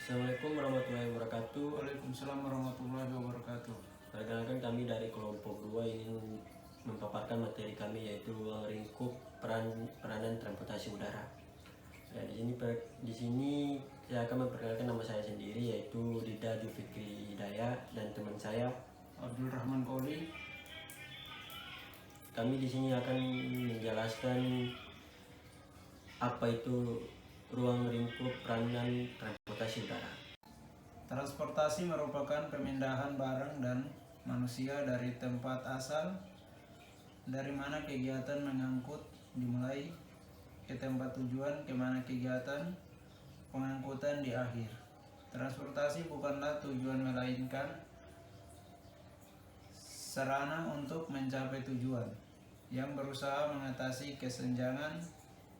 Assalamualaikum warahmatullahi wabarakatuh. Waalaikumsalam warahmatullahi wabarakatuh. Perkenalkan, kami dari kelompok 2 ingin memaparkan materi kami, yaitu ruang lingkup peranan transportasi udara. Ya, di sini saya akan memperkenalkan nama saya sendiri, yaitu Dida Jufikri Hidayah, dan teman saya Abdul Rahman Koli. Kami di sini akan menjelaskan apa itu ruang lingkup peranan transportasi udara. Transportasi merupakan pemindahan barang dan manusia dari tempat asal dari mana kegiatan mengangkut dimulai ke tempat tujuan ke mana kegiatan pengangkutan di akhir. Transportasi bukanlah tujuan melainkan sarana untuk mencapai tujuan yang berusaha mengatasi kesenjangan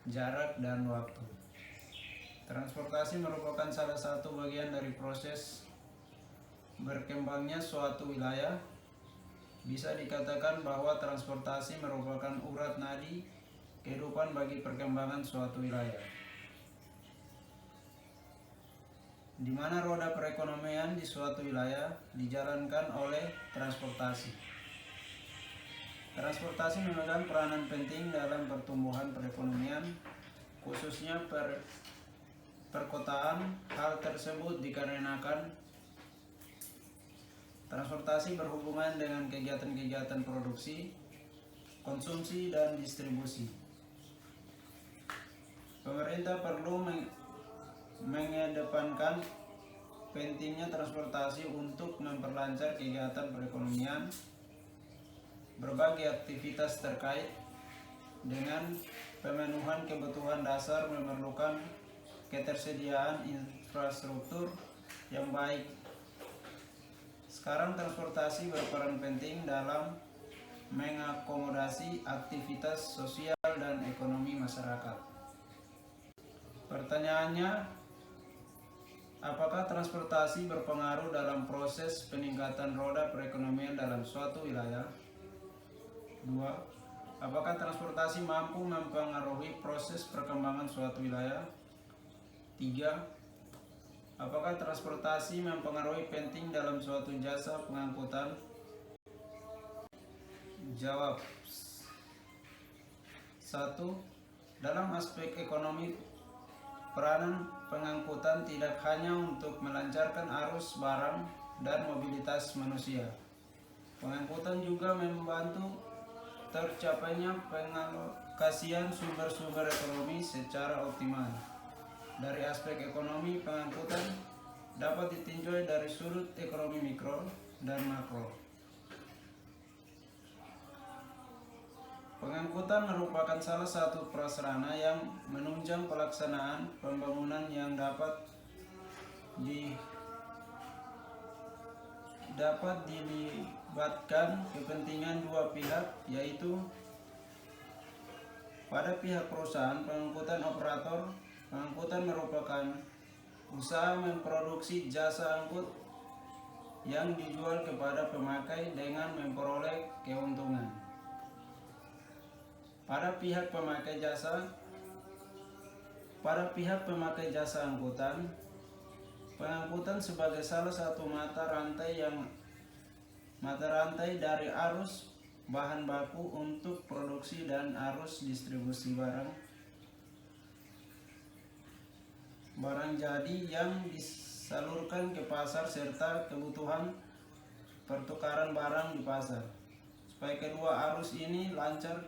jarak dan waktu. Transportasi merupakan salah satu bagian dari proses berkembangnya suatu wilayah. Bisa dikatakan bahwa transportasi merupakan urat nadi kehidupan bagi perkembangan suatu wilayah, di mana roda perekonomian di suatu wilayah dijalankan oleh transportasi. Transportasi memegang peranan penting dalam pertumbuhan perekonomian, khususnya perkotaan. Hal tersebut dikarenakan transportasi berhubungan dengan kegiatan-kegiatan produksi, konsumsi, dan distribusi. Pemerintah perlu mengedepankan pentingnya transportasi untuk memperlancar kegiatan perekonomian. Berbagai aktivitas terkait dengan pemenuhan kebutuhan dasar memerlukan ketersediaan infrastruktur yang baik. Sekarang transportasi berperan penting dalam mengakomodasi aktivitas sosial dan ekonomi masyarakat. Pertanyaannya, apakah transportasi berpengaruh dalam proses peningkatan roda perekonomian dalam suatu wilayah? 2. Apakah transportasi mampu mempengaruhi proses perkembangan suatu wilayah? 3. Apakah transportasi mempengaruhi penting dalam suatu jasa pengangkutan? Jawab. 1. Dalam aspek ekonomi, peranan pengangkutan tidak hanya untuk melancarkan arus barang dan mobilitas manusia. Pengangkutan juga membantu tercapainya pengalokasian sumber-sumber ekonomi secara optimal. Dari aspek ekonomi, pengangkutan dapat ditinjau dari sudut ekonomi mikro dan makro. Pengangkutan merupakan salah satu prasarana yang menunjang pelaksanaan pembangunan yang dapat dilibatkan kepentingan dua pihak, yaitu pada pihak perusahaan pengangkutan operator. Pengangkutan merupakan usaha memproduksi jasa angkut yang dijual kepada pemakai dengan memperoleh keuntungan. Pada pihak pemakai jasa angkutan, pengangkutan sebagai salah satu mata rantai dari arus bahan baku untuk produksi dan arus distribusi barang jadi yang disalurkan ke pasar serta kebutuhan pertukaran barang di pasar. Supaya kedua arus ini lancar,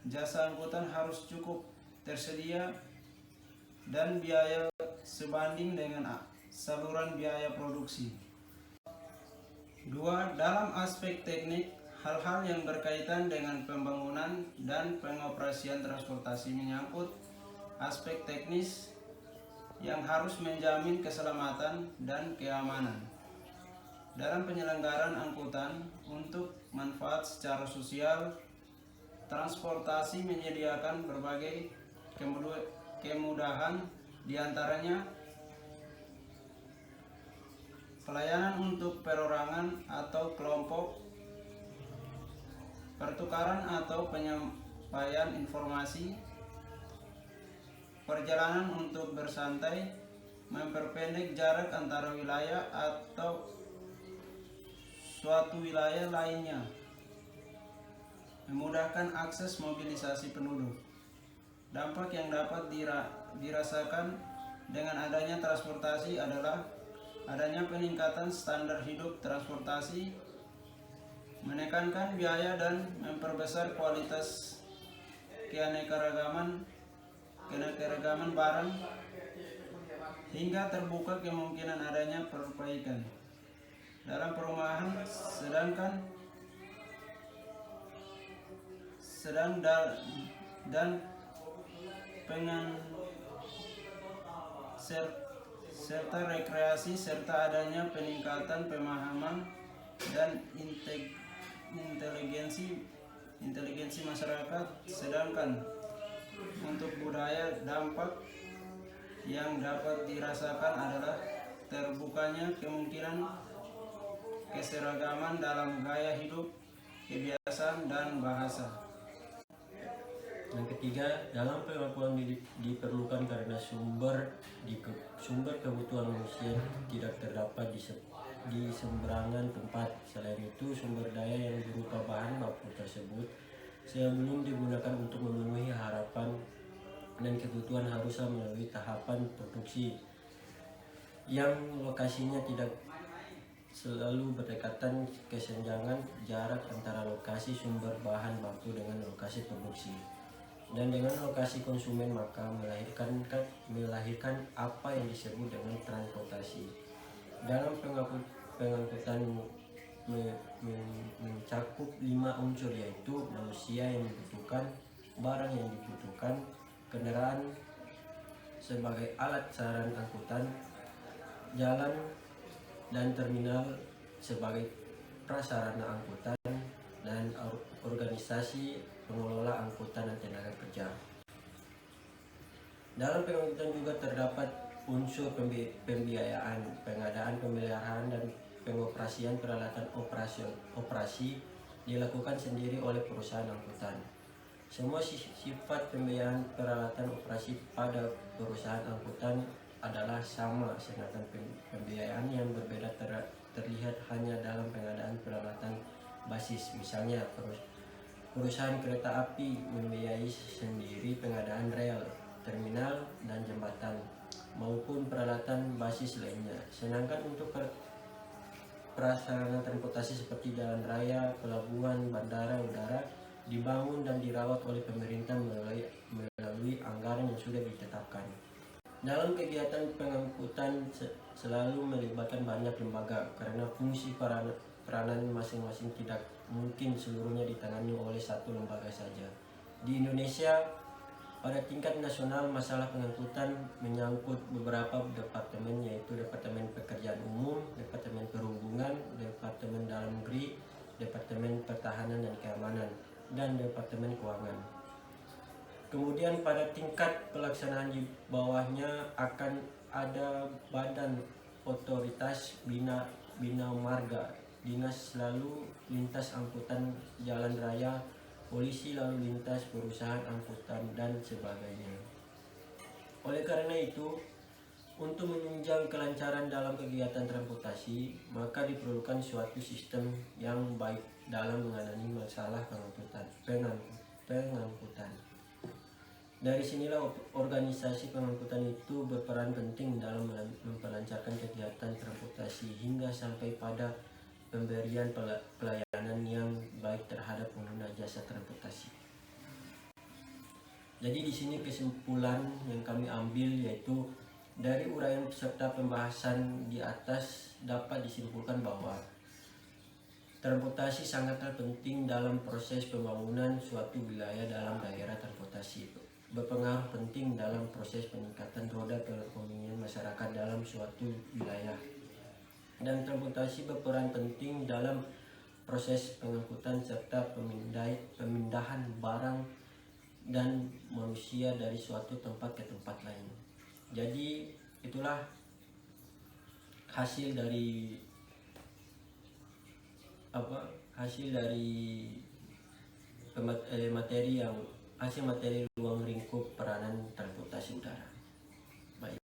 jasa angkutan harus cukup tersedia dan biaya sebanding dengan saluran biaya produksi. 2. Dalam aspek teknik, hal-hal yang berkaitan dengan pembangunan dan pengoperasian transportasi menyangkut aspek teknis yang harus menjamin keselamatan dan keamanan. Dalam penyelenggaraan angkutan untuk manfaat secara sosial, transportasi menyediakan berbagai kemudahan, diantaranya pelayanan untuk perorangan atau kelompok, pertukaran atau penyampaian informasi, perjalanan untuk bersantai, memperpendek jarak antara wilayah atau suatu wilayah lainnya, memudahkan akses mobilisasi penduduk. Dampak yang dapat dirasakan dengan adanya transportasi adalah adanya peningkatan standar hidup transportasi, menekankan biaya dan memperbesar kualitas keanekaragaman barang, hingga terbuka kemungkinan adanya perbaikan dalam perumahan dan serta rekreasi, serta adanya peningkatan pemahaman dan inteligensi masyarakat. Sedangkan untuk budaya, dampak yang dapat dirasakan adalah terbukanya kemungkinan keseragaman dalam gaya hidup, kebiasaan, dan bahasa. Yang ketiga, dalam pengakuan diperlukan karena sumber kebutuhan manusia tidak terdapat di sembarangan tempat. Selain itu, sumber daya yang berupa bahan baku tersebut sebelum digunakan untuk memenuhi harapan dan kebutuhan haruslah melalui tahapan produksi yang lokasinya tidak selalu berdekatan. Kesenjangan jarak antara lokasi sumber bahan baku dengan lokasi produksi dan dengan lokasi konsumen maka melahirkan apa yang disebut dengan transportasi. Dalam pengangkutan mencakup 5 unsur, yaitu manusia yang dibutuhkan, barang yang dibutuhkan, kendaraan sebagai alat sarana angkutan, jalan dan terminal sebagai prasarana angkutan, dan organisasi pengelola angkutan dan tenaga kerja. Dalam pengangkutan juga terdapat unsur pembiayaan, pengadaan, pemeliharaan, dan pengoperasian peralatan operasi dilakukan sendiri oleh perusahaan angkutan. Semua sifat pembiayaan peralatan operasi pada perusahaan angkutan adalah sama, sedangkan pembiayaan yang berbeda terlihat hanya dalam pengadaan peralatan basis. Misalnya, perusahaan kereta api membiayai sendiri pengadaan rel, terminal, dan jembatan maupun peralatan basis lainnya. Sedangkan untuk prasarana transportasi seperti jalan raya, pelabuhan, bandara udara dibangun dan dirawat oleh pemerintah melalui anggaran yang sudah ditetapkan. Dalam kegiatan pengangkutan selalu melibatkan banyak lembaga karena fungsi peranan masing-masing tidak mungkin seluruhnya ditangani oleh satu lembaga saja. Di Indonesia, pada tingkat nasional, masalah pengangkutan menyangkut beberapa departemen, yaitu Departemen Pekerjaan Umum, Departemen Perhubungan, Departemen Dalam Negeri, Departemen Pertahanan dan Keamanan, dan Departemen Keuangan. Kemudian pada tingkat pelaksanaan di bawahnya akan ada Badan Otoritas Bina Marga, Dinas Lalu Lintas Angkutan Jalan Raya, Polisi Lalu Lintas, Perusahaan Angkutan, dan sebagainya. Oleh karena itu, untuk menunjang kelancaran dalam kegiatan transportasi, maka diperlukan suatu sistem yang baik dalam menangani masalah pengangkutan. Dari sinilah organisasi pengangkutan itu berperan penting dalam memperlancarkan kegiatan transportasi hingga sampai pada pemberian pelayanan yang baik terhadap pengguna jasa transportasi. Jadi di sini kesimpulan yang kami ambil, yaitu dari uraian serta pembahasan di atas dapat disimpulkan bahwa transportasi sangatlah penting dalam proses pembangunan suatu wilayah dalam daerah transportasi itu. Berpengaruh penting dalam proses peningkatan roda perekonomian masyarakat dalam suatu wilayah. Dan transportasi berperan penting dalam proses pengangkutan serta pemindahan barang dan manusia dari suatu tempat ke tempat lain. Jadi itulah hasil dari materi ruang lingkup peranan transportasi udara. Baik.